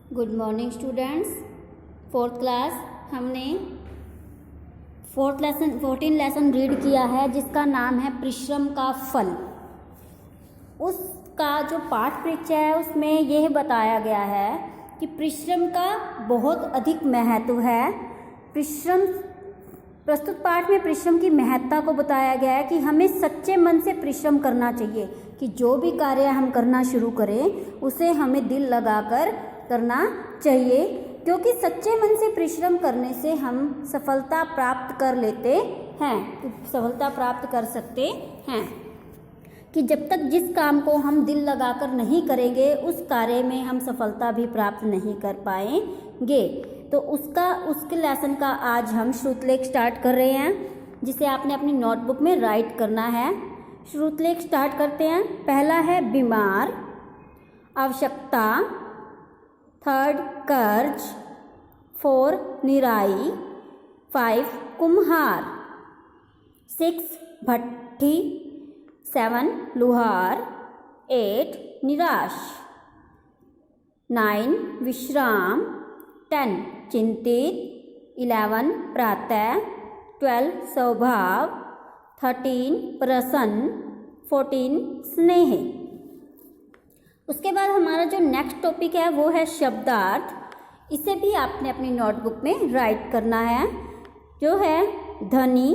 Good morning students. Fourth class हमने 14 lesson read किया है जिसका नाम है परिश्रम का फल। उसका जो पाठ परिचय है उसमें यह बताया गया है कि परिश्रम का बहुत अधिक महत्व है। प्रस्तुत पाठ में परिश्रम की महत्ता को बताया गया है कि हमें सच्चे मन से परिश्रम करना चाहिए, कि जो भी कार्य हम करना शुरू करें उसे हमें दिल लगाकर करना चाहिए, क्योंकि सच्चे मन से परिश्रम करने से हम सफलता प्राप्त कर लेते हैं, सफलता प्राप्त कर सकते हैं। कि जब तक जिस काम को हम दिल लगाकर नहीं करेंगे उस कार्य में हम सफलता भी प्राप्त नहीं कर पाएंगे। तो उसके लेसन का आज हम श्रुतलेख स्टार्ट कर रहे हैं, जिसे आपने अपनी नोटबुक में राइट करना है। श्रुतलेख स्टार्ट करते हैं। पहला है बीमार, आवश्यकता, 3 कर्ज, 4 निराई, 5 कुम्हार, 6 भट्ठी, 7 लुहार, 8 निराश, 9 विश्राम, 10 चिंतित, 11 प्रातः, 12 स्वभाव, 13 प्रसन्न, 14 स्नेह। उसके बाद हमारा जो नेक्स्ट टॉपिक है वो है शब्दार्थ। इसे भी आपने अपनी नोटबुक में राइट करना है, जो है धनी,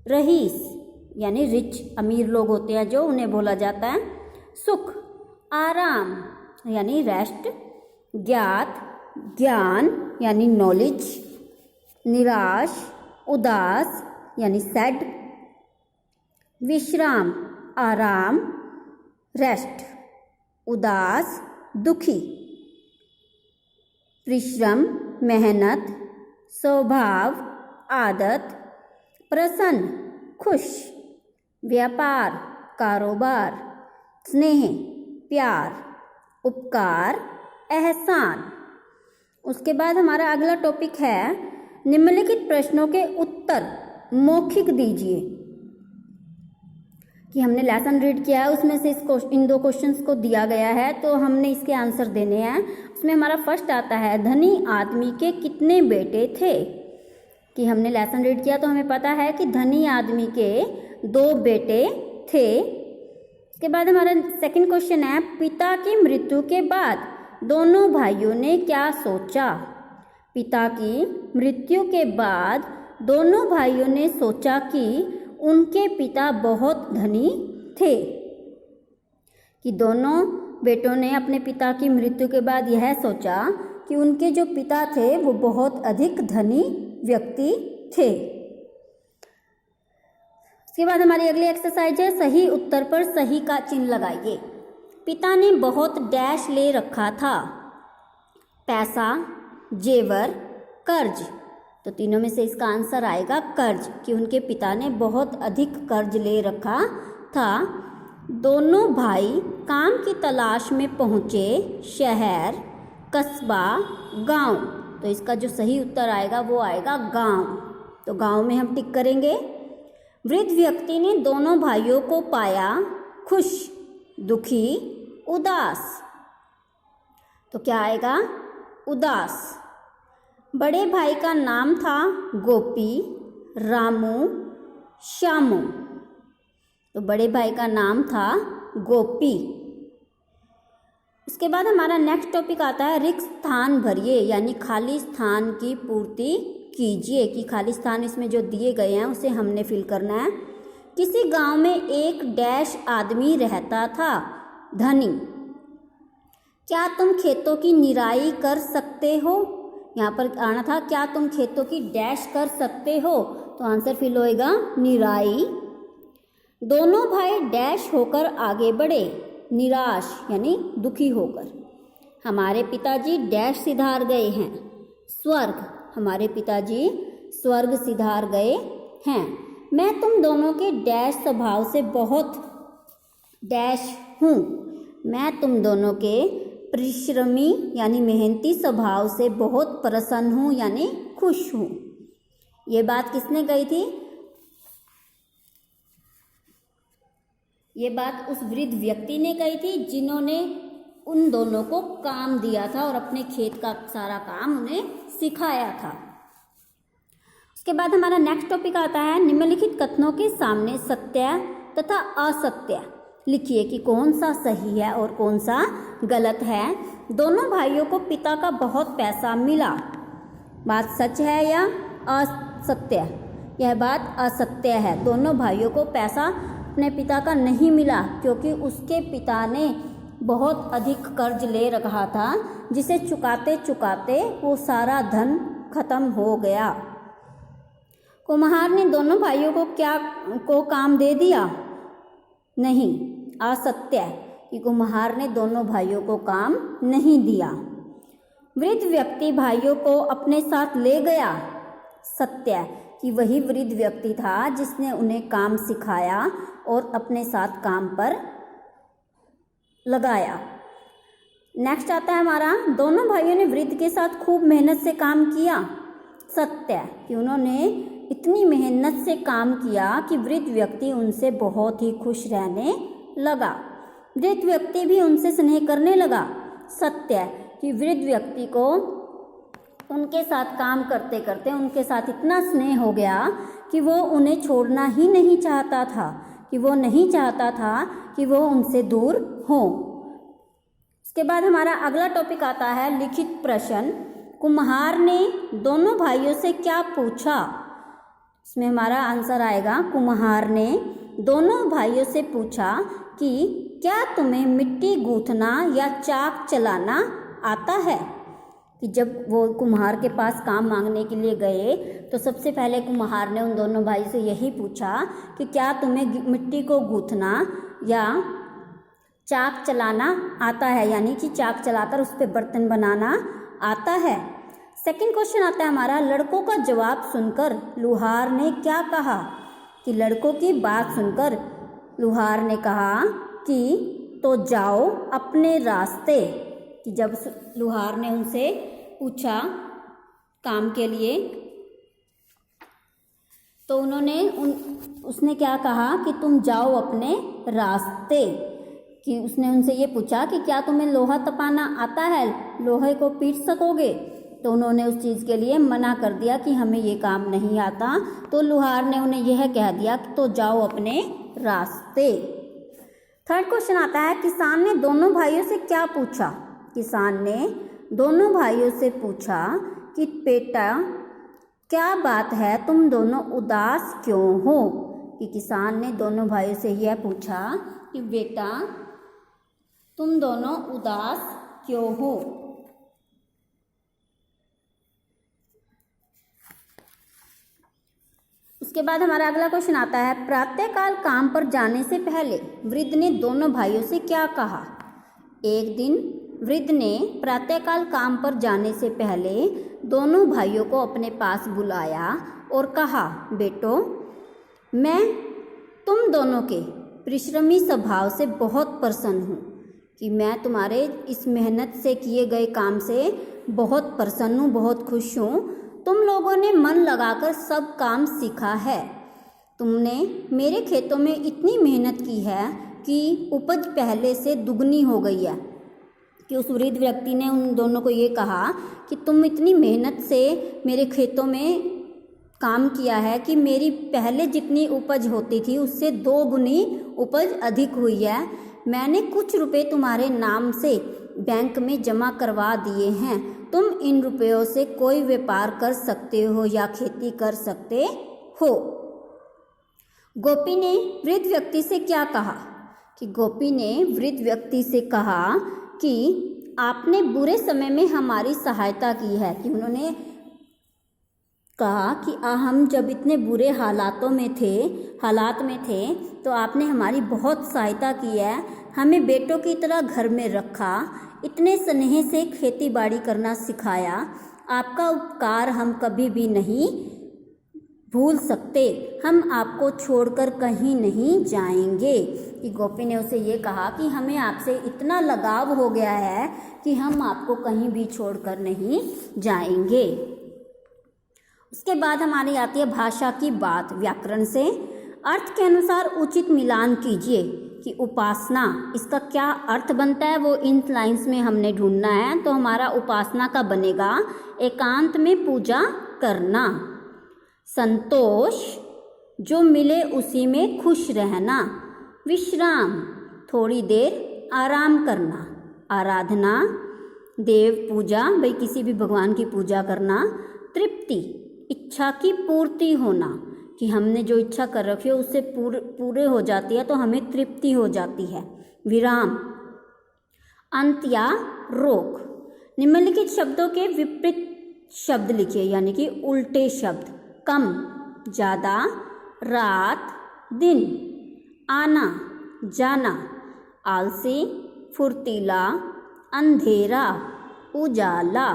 रईस यानी रिच, अमीर लोग होते हैं जो, उन्हें बोला जाता है। सुख, आराम यानी रेस्ट, ज्ञात, ज्ञान यानी नॉलेज, निराश, उदास यानी सैड, विश्राम, आराम, रेस्ट, उदास, दुखी, परिश्रम, मेहनत, स्वभाव, आदत, प्रसन्न, खुश, व्यापार, कारोबार, स्नेह, प्यार, उपकार, एहसान। उसके बाद हमारा अगला टॉपिक है निम्नलिखित प्रश्नों के उत्तर मौखिक दीजिए। कि हमने लेसन रीड किया है उसमें से इन 2 क्वेश्चंस को दिया गया है, तो हमने इसके आंसर देने हैं। उसमें हमारा फर्स्ट आता है धनी आदमी के कितने बेटे थे। कि हमने लेसन रीड किया तो हमें पता है कि धनी आदमी के 2 बेटे थे। उसके बाद हमारा सेकंड क्वेश्चन है पिता की मृत्यु के बाद दोनों भाइयों ने क्या सोचा। पिता की मृत्यु के बाद दोनों भाइयों ने सोचा कि उनके पिता बहुत धनी थे। कि दोनों बेटों ने अपने पिता की मृत्यु के बाद यह सोचा कि उनके जो पिता थे वो बहुत अधिक धनी व्यक्ति थे। उसके बाद हमारी अगली एक्सरसाइज है सही उत्तर पर सही का चिन्ह लगाइए। पिता ने बहुत डैश ले रखा था, पैसा, जेवर, कर्ज। तो तीनों में से इसका आंसर आएगा कर्ज, कि उनके पिता ने बहुत अधिक कर्ज ले रखा था। दोनों भाई काम की तलाश में पहुँचे शहर, कस्बा, गांव। तो इसका जो सही उत्तर आएगा वो आएगा गांव। तो गांव में हम टिक करेंगे। वृद्ध व्यक्ति ने दोनों भाइयों को पाया खुश, दुखी, उदास। तो क्या आएगा? उदास। बड़े भाई का नाम था गोपी, रामू, श्यामू। तो बड़े भाई का नाम था गोपी। उसके बाद हमारा नेक्स्ट टॉपिक आता है रिक्त स्थान भरिए, यानी खाली स्थान की पूर्ति कीजिए। कि खाली स्थान इसमें जो दिए गए हैं उसे हमने फिल करना है। किसी गांव में एक डैश आदमी रहता था, धनी। क्या तुम खेतों की निराई कर सकते हो? यहाँ पर आना था क्या तुम खेतों की डैश कर सकते हो, तो आंसर फिल होएगा निराई। दोनों भाई डैश होकर आगे बढ़े, निराश यानी दुखी होकर। हमारे पिताजी डैश सिधार गए हैं, स्वर्ग। हमारे पिताजी स्वर्ग सिधार गए हैं। मैं तुम दोनों के डैश स्वभाव से बहुत डैश हूँ। मैं तुम दोनों के परिश्रमी यानी मेहनती स्वभाव से बहुत प्रसन्न हूँ यानी खुश हूँ। ये बात किसने कही थी? ये बात उस वृद्ध व्यक्ति ने कही थी जिन्होंने उन दोनों को काम दिया था और अपने खेत का सारा काम उन्हें सिखाया था। उसके बाद हमारा नेक्स्ट टॉपिक आता है निम्नलिखित कथनों के सामने सत्य तथा असत्य लिखिए कि कौन सा सही है और कौन सा गलत है। दोनों भाइयों को पिता का बहुत पैसा मिला, बात सच है या असत्य? यह बात असत्य है। दोनों भाइयों को पैसा अपने पिता का नहीं मिला क्योंकि उसके पिता ने बहुत अधिक कर्ज ले रखा था, जिसे चुकाते चुकाते वो सारा धन खत्म हो गया। कुम्हार ने दोनों भाइयों को काम दे दिया? नहीं, असत्य कि कुम्हार ने दोनों भाइयों को काम नहीं दिया। वृद्ध व्यक्ति भाइयों को अपने साथ ले गया? सत्य कि वही वृद्ध व्यक्ति था जिसने उन्हें काम सिखाया और अपने साथ काम पर लगाया। नेक्स्ट आता है हमारा दोनों भाइयों ने वृद्ध के साथ खूब मेहनत से काम किया? सत्य कि उन्होंने इतनी मेहनत से काम किया कि वृद्ध व्यक्ति उनसे बहुत ही खुश रहने लगा। वृद्ध व्यक्ति भी उनसे स्नेह करने लगा? सत्य कि वृद्ध व्यक्ति को उनके साथ काम करते करते उनके साथ इतना स्नेह हो गया कि वो उन्हें छोड़ना ही नहीं चाहता था, कि वो उनसे दूर हो। उसके बाद हमारा अगला टॉपिक आता है लिखित प्रश्न। कुम्हार ने दोनों भाइयों से क्या पूछा? इसमें हमारा आंसर आएगा कुम्हार ने दोनों भाइयों से पूछा कि क्या तुम्हें मिट्टी गूंथना या चाक चलाना आता है? कि जब वो कुम्हार के पास काम मांगने के लिए गए तो सबसे पहले कुम्हार ने उन दोनों भाई से यही पूछा कि क्या तुम्हें मिट्टी को गूंथना या चाक चलाना आता है, यानी कि चाक चलाकर उस पर बर्तन बनाना आता है। सेकंड क्वेश्चन आता है हमारा लड़कों का जवाब सुनकर लुहार ने क्या कहा? कि लड़कों की बात सुनकर लुहार ने कहा कि तो जाओ अपने रास्ते। कि जब लुहार ने उनसे पूछा काम के लिए तो उसने क्या कहा कि तुम जाओ अपने रास्ते। कि उसने उनसे ये पूछा कि क्या तुम्हें लोहा तपाना आता है, लोहे को पीट सकोगे? तो उन्होंने उस चीज़ के लिए मना कर दिया कि हमें ये काम नहीं आता। तो लुहार ने उन्हें यह कह दिया कि तो जाओ अपने रास्ते। थर्ड क्वेश्चन आता है किसान ने दोनों भाइयों से क्या पूछा? किसान ने दोनों भाइयों से पूछा कि बेटा क्या बात है, तुम दोनों उदास क्यों हो? कि किसान ने दोनों भाइयों से यह पूछा कि बेटा तुम दोनों उदास क्यों हो? उसके बाद हमारा अगला क्वेश्चन आता है प्रातःकाल काम पर जाने से पहले वृद्ध ने दोनों भाइयों से क्या कहा? एक दिन वृद्ध ने प्रातःकाल काम पर जाने से पहले दोनों भाइयों को अपने पास बुलाया और कहा, बेटो मैं तुम दोनों के परिश्रमी स्वभाव से बहुत प्रसन्न हूँ। कि मैं तुम्हारे इस मेहनत से किए गए काम से बहुत प्रसन्न हूँ, बहुत खुश हूँ। तुम लोगों ने मन लगाकर सब काम सीखा है। तुमने मेरे खेतों में इतनी मेहनत की है कि उपज पहले से दुगनी हो गई है। कि उस वृद्ध व्यक्ति ने उन दोनों को ये कहा कि तुम इतनी मेहनत से मेरे खेतों में काम किया है कि मेरी पहले जितनी उपज होती थी उससे 2 गुनी उपज अधिक हुई है। मैंने कुछ रुपए तुम्हारे नाम से बैंक में जमा करवा दिए हैं। तुम इन रुपयों से कोई व्यापार कर सकते हो या खेती कर सकते हो। गोपी ने वृद्ध व्यक्ति से क्या कहा? कि गोपी ने वृद्ध व्यक्ति से कहा कि आपने बुरे समय में हमारी सहायता की है। कि उन्होंने कहा कि हम जब इतने बुरे हालात में थे तो आपने हमारी बहुत सहायता की है। हमें बेटों की तरह घर में रखा, इतने स्नेह से खेती बाड़ी करना सिखाया। आपका उपकार हम कभी भी नहीं भूल सकते। हम आपको छोड़कर कहीं नहीं जाएंगे। कि गोपी ने उसे ये कहा कि हमें आपसे इतना लगाव हो गया है कि हम आपको कहीं भी छोड़कर नहीं जाएंगे। उसके बाद हमारी आती है भाषा की बात। व्याकरण से अर्थ के अनुसार उचित मिलान कीजिए। कि उपासना, इसका क्या अर्थ बनता है वो इन लाइंस में हमने ढूंढना है। तो हमारा उपासना का बनेगा एकांत में पूजा करना। संतोष, जो मिले उसी में खुश रहना। विश्राम, थोड़ी देर आराम करना। आराधना, देव पूजा, भाई किसी भी भगवान की पूजा करना। तृप्ति, इच्छा की पूर्ति होना, कि हमने जो इच्छा कर रखी है उससे पूरे हो जाती है तो हमें तृप्ति हो जाती है। विराम, अंत या रोक। निम्नलिखित शब्दों के विपरीत शब्द लिखिए, यानी कि उल्टे शब्द। कम, ज़्यादा। रात, दिन। आना, जाना। आलसी, फुर्तीला। अंधेरा, उजाला।